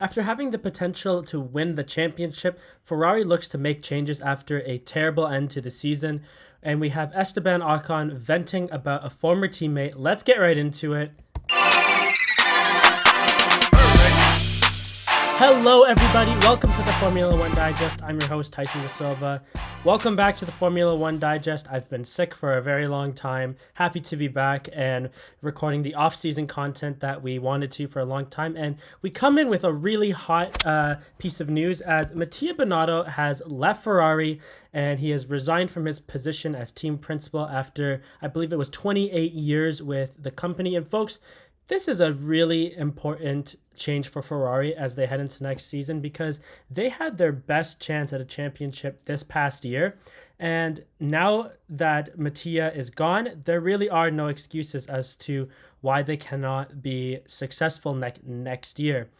After having the potential to win the championship, Ferrari looks to make changes after a terrible end to the season. And we have Esteban Ocon venting about a former teammate. Let's get right into it. Hello, everybody. Welcome to the Formula One Digest. I'm your host, Tyson Da Silva. Welcome back to the Formula One Digest. I've been sick for a very long time. Happy to be back and recording the off-season content that we wanted to for a long time. And we come in with a really hot piece of news as Mattia Binotto has left Ferrari and he has resigned from his position as team principal after, I believe it was 28 years with the company. And folks, this is a really important change for Ferrari as they head into next season because they had their best chance at a championship this past year. And now that Mattia is gone, there really are no excuses as to why they cannot be successful next year.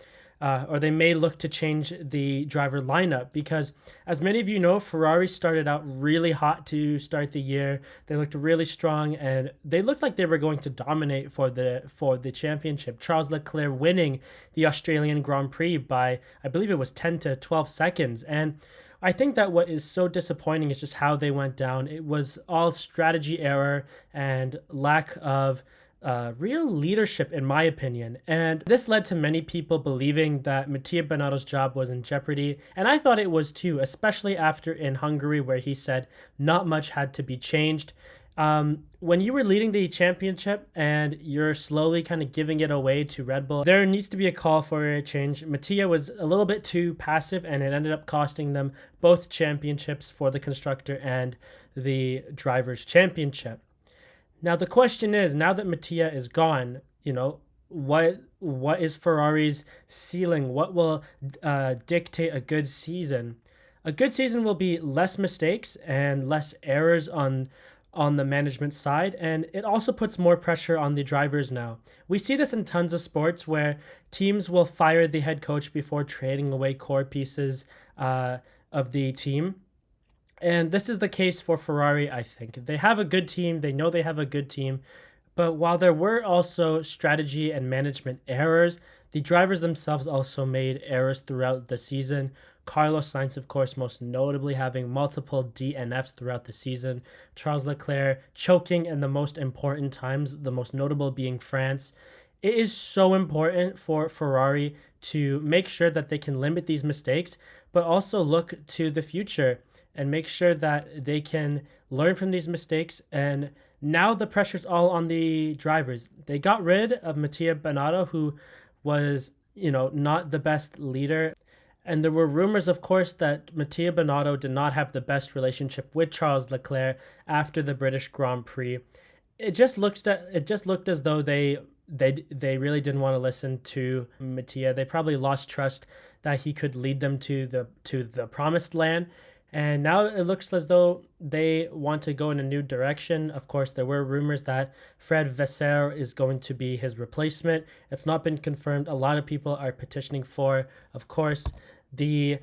Or they may look to change the driver lineup because, as many of you know, Ferrari started out really hot to start the year. They looked really strong and they looked like they were going to dominate for the championship. Charles Leclerc winning the Australian Grand Prix by, I believe it was 10 to 12 seconds. And I think that what is so disappointing is just how they went down. It was all strategy error and lack of real leadership, in my opinion. And this led to many people believing that Mattia Binotto's job was in jeopardy. And I thought it was too, especially after in Hungary, where he said not much had to be changed. When you were leading the championship and you're slowly kind of giving it away to Red Bull, there needs to be a call for a change. Mattia was a little bit too passive and it ended up costing them both championships for the constructor and the drivers' championship. Now the question is, now that Mattia is gone, what is Ferrari's ceiling? What will dictate a good season? A good season will be less mistakes and less errors on the management side, and it also puts more pressure on the drivers now. We see this in tons of sports where teams will fire the head coach before trading away core pieces of the team. And this is the case for Ferrari, I think. They have a good team. They know they have a good team. But while there were also strategy and management errors, the drivers themselves also made errors throughout the season. Carlos Sainz, of course, most notably having multiple DNFs throughout the season. Charles Leclerc choking in the most important times, the most notable being France. It is so important for Ferrari to make sure that they can limit these mistakes, but also look to the future and make sure that they can learn from these mistakes. And now the pressure's all on the drivers. They got rid of Mattia Binotto, who was, not the best leader. And there were rumors, of course, that Mattia Binotto did not have the best relationship with Charles Leclerc after the British Grand Prix. It just looked as though they really didn't want to listen to Mattia. They probably lost trust that he could lead them to the promised land. And now it looks as though they want to go in a new direction. Of course, there were rumors that Fred Vasseur is going to be his replacement. It's not been confirmed. A lot of people are petitioning for, of course, the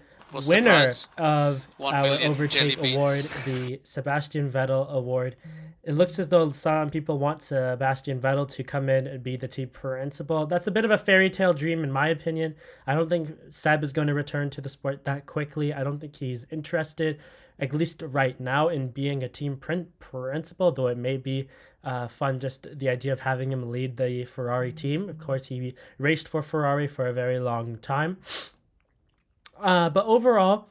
winner of our Overtake Award, the Sebastian Vettel Award. It looks as though some people want Sebastian Vettel to come in and be the team principal. That's a bit of a fairy tale dream, in my opinion. I don't think Seb is going to return to the sport that quickly. I don't think he's interested, at least right now, in being a team principal, though it may be fun, just the idea of having him lead the Ferrari team. Of course, he raced for Ferrari for a very long time. But overall,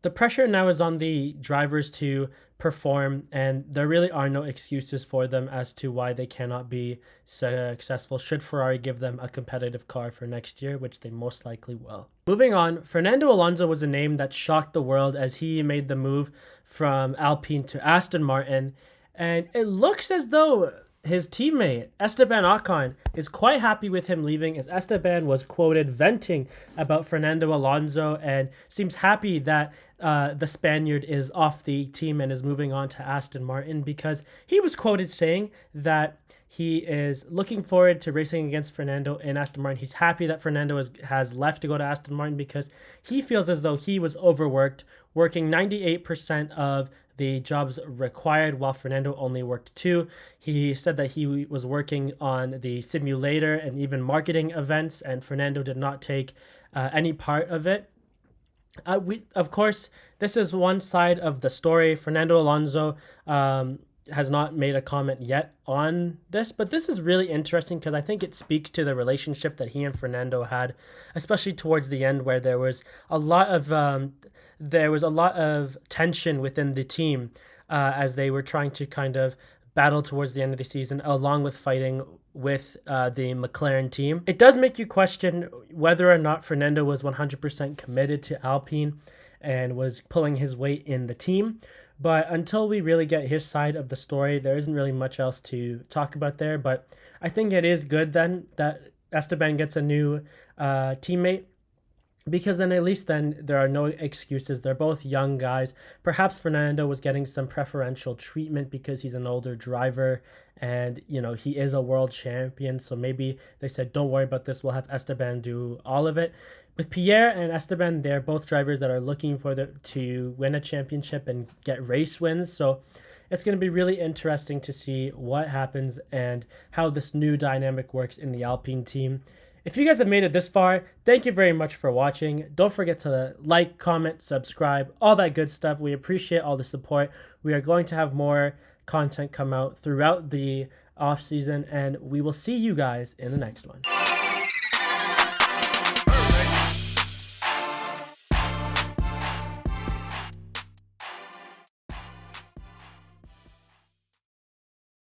the pressure now is on the drivers to perform, and there really are no excuses for them as to why they cannot be successful should Ferrari give them a competitive car for next year, which they most likely will. Moving on, Fernando Alonso was a name that shocked the world as he made the move from Alpine to Aston Martin, and it looks as though his teammate, Esteban Ocon, is quite happy with him leaving, as Esteban was quoted venting about Fernando Alonso and seems happy that the Spaniard is off the team and is moving on to Aston Martin, because he was quoted saying that he is looking forward to racing against Fernando in Aston Martin. He's happy that Fernando has left to go to Aston Martin because he feels as though he was overworked, working 98% of the jobs required, while Fernando only worked 2. He said that he was working on the simulator and even marketing events, and Fernando did not take any part of it. Of course, this is one side of the story. Fernando Alonso has not made a comment yet on this, but this is really interesting because I think it speaks to the relationship that he and Fernando had, especially towards the end, where there was a lot of tension within the team as they were trying to kind of battle towards the end of the season, along with fighting with the McLaren team. It does make you question whether or not Fernando was 100% committed to Alpine and was pulling his weight in the team. But until we really get his side of the story, there isn't really much else to talk about there. But I think it is good then that Esteban gets a new teammate, because then at least then there are no excuses. They're both young guys. Perhaps Fernando was getting some preferential treatment because he's an older driver and, you know, he is a world champion. So maybe they said, don't worry about this. We'll have Esteban do all of it. With Pierre and Esteban, they're both drivers that are looking for to win a championship and get race wins. So it's going to be really interesting to see what happens and how this new dynamic works in the Alpine team. If you guys have made it this far, thank you very much for watching. Don't forget to like, comment, subscribe, all that good stuff. We appreciate all the support. We are going to have more content come out throughout the off season, and we will see you guys in the next one.